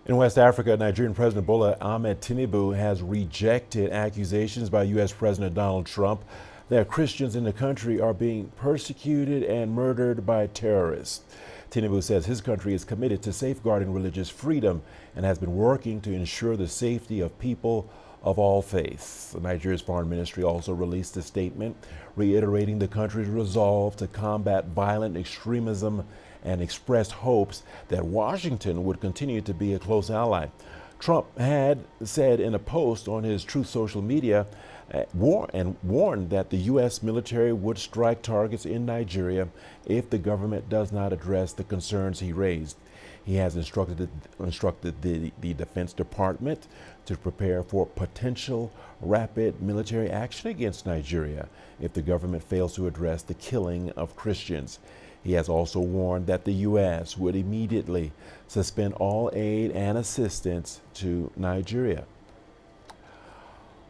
In West Africa, Nigerian President Bola Ahmed Tinubu has rejected accusations by U.S. President Donald Trump that Christians in the country are being persecuted and murdered by terrorists. Tinubu says his country is committed to safeguarding religious freedom and has been working to ensure the safety of people of all faiths. Nigeria's foreign ministry also released a statement reiterating the country's resolve to combat violent extremism and expressed hopes that Washington would continue to be a close ally. Trump had said in a post on his Truth social media warned that the U.S. military would strike targets in Nigeria if the government does not address the concerns he raised. He has instructed the Defense Department to prepare for potential rapid military action against Nigeria if the government fails to address the killing of Christians. He has also warned that the U.S. would immediately suspend all aid and assistance to Nigeria.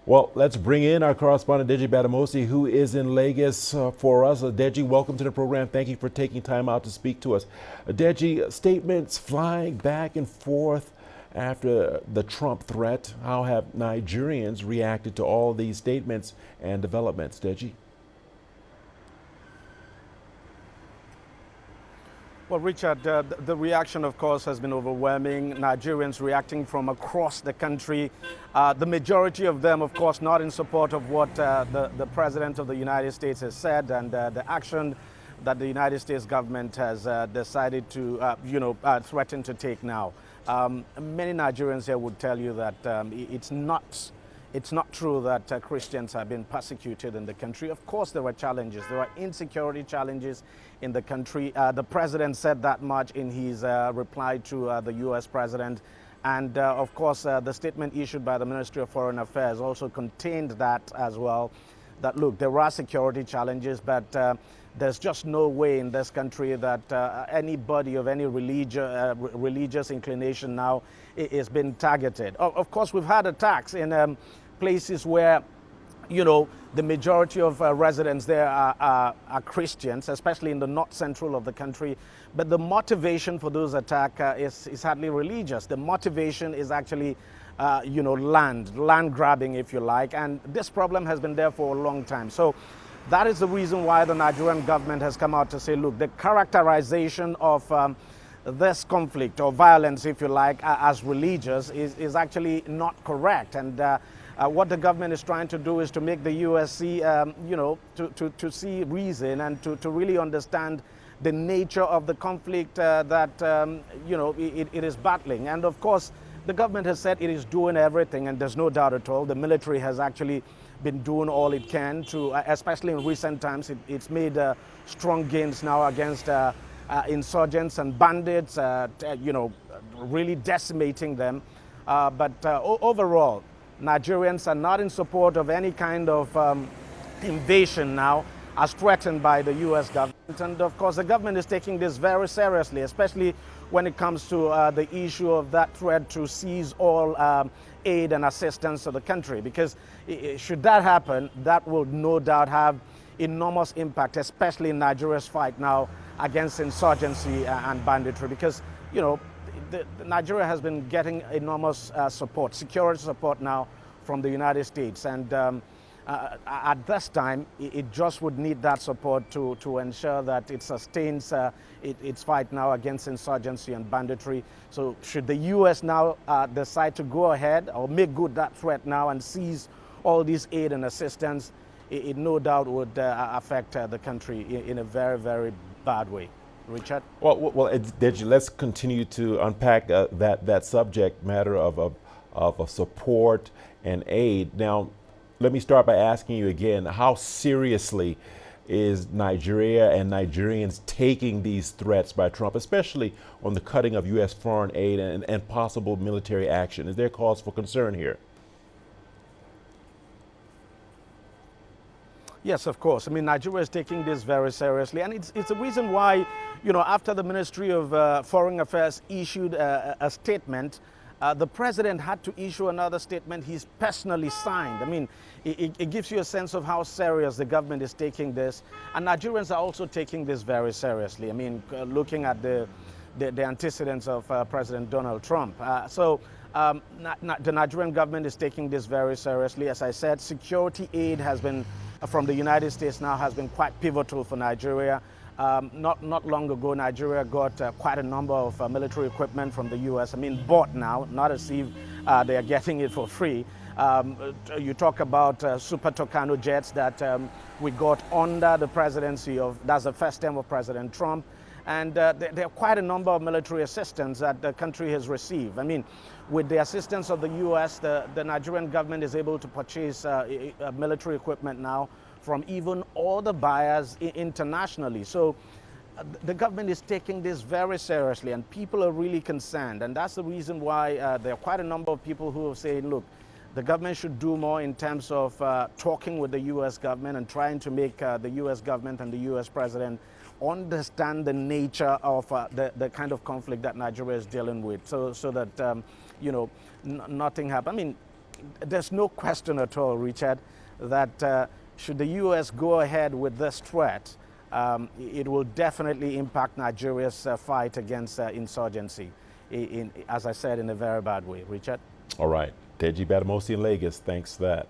Well, let's bring in our correspondent, Deji Badamosi, who is in Lagos for us. Deji, welcome to the program. Thank you for taking time out to speak to us. Deji, statements flying back and forth after the Trump threat. How have Nigerians reacted to all these statements and developments, Deji? Well, Richard, the reaction, of course, has been overwhelming. Nigerians reacting from across the country. The majority of them, of course, not in support of what the President of the United States has said and the action that the United States government has decided to, threaten to take now. Many Nigerians here would tell you that it's not true that Christians have been persecuted in the country. Of course, there are challenges. There are insecurity challenges in the country. The president said that much in his reply to the U.S. president. And of course, the statement issued by the Ministry of Foreign Affairs also contained that as well, that look, there are security challenges, but there's just no way in this country that anybody of any religious inclination now is being targeted. Of course, we've had attacks in places where, the majority of residents there are Christians, especially in the north central of the country. But the motivation for those attacks is hardly religious. The motivation is actually, land grabbing, if you like. And this problem has been there for a long time. So that is the reason why the Nigerian government has come out to say, look, the characterization of this conflict or violence, if you like, as religious is actually not correct. And what the government is trying to do is to make the U.S. see, to see reason and to really understand the nature of the conflict that, it is battling. And of course, the government has said it is doing everything, and there's no doubt at all. The military has actually been doing all it can to, especially in recent times, it's made strong gains now against insurgents and bandits, really decimating them. But overall, Nigerians are not in support of any kind of invasion now as threatened by the U.S. government. And of course, the government is taking this very seriously, especially when it comes to the issue of that threat to seize all aid and assistance to the country. Because should that happen, that will no doubt have enormous impact, especially in Nigeria's fight now against insurgency and banditry. Because, Nigeria has been getting enormous support, security support now from the United States. And at this time, it just would need that support to ensure that it sustains its fight now against insurgency and banditry. So should the U.S. now decide to go ahead or make good that threat now and seize all this aid and assistance, it no doubt would affect the country in a very, very bad way. Richard? Well, Deji, let's continue to unpack that subject matter of support and aid. Now, let me start by asking you again, how seriously is Nigeria and Nigerians taking these threats by Trump, especially on the cutting of U.S. foreign aid and possible military action? Is there cause for concern here? Yes, of course. I mean, Nigeria is taking this very seriously. And it's a reason why, after the Ministry of Foreign Affairs issued a statement, the president had to issue another statement he's personally signed. I mean, it gives you a sense of how serious the government is taking this. And Nigerians are also taking this very seriously. I mean, looking at the the antecedents of President Donald Trump. The Nigerian government is taking this very seriously. As I said, security aid has been, from the United States now, has been quite pivotal for Nigeria. Not long ago, Nigeria got quite a number of military equipment from the U.S. I mean, bought now, not as if they are getting it for free. You talk about Super Tucano jets that we got under the presidency of, that's the first term of President Trump. And there are quite a number of military assistance that the country has received. I mean, with the assistance of the U.S., the Nigerian government is able to purchase military equipment now from even all the buyers internationally. So the government is taking this very seriously, and people are really concerned. And that's the reason why there are quite a number of people who are saying, look, the government should do more in terms of talking with the U.S. government and trying to make the U.S. government and the U.S. president understand the nature of the kind of conflict that Nigeria is dealing with, so that, you know, nothing happens. I mean, there's no question at all, Richard, that should the U.S. go ahead with this threat, it will definitely impact Nigeria's fight against insurgency, as I said, in a very bad way. Richard? All right. Deji Badamosi in Lagos, thanks for that.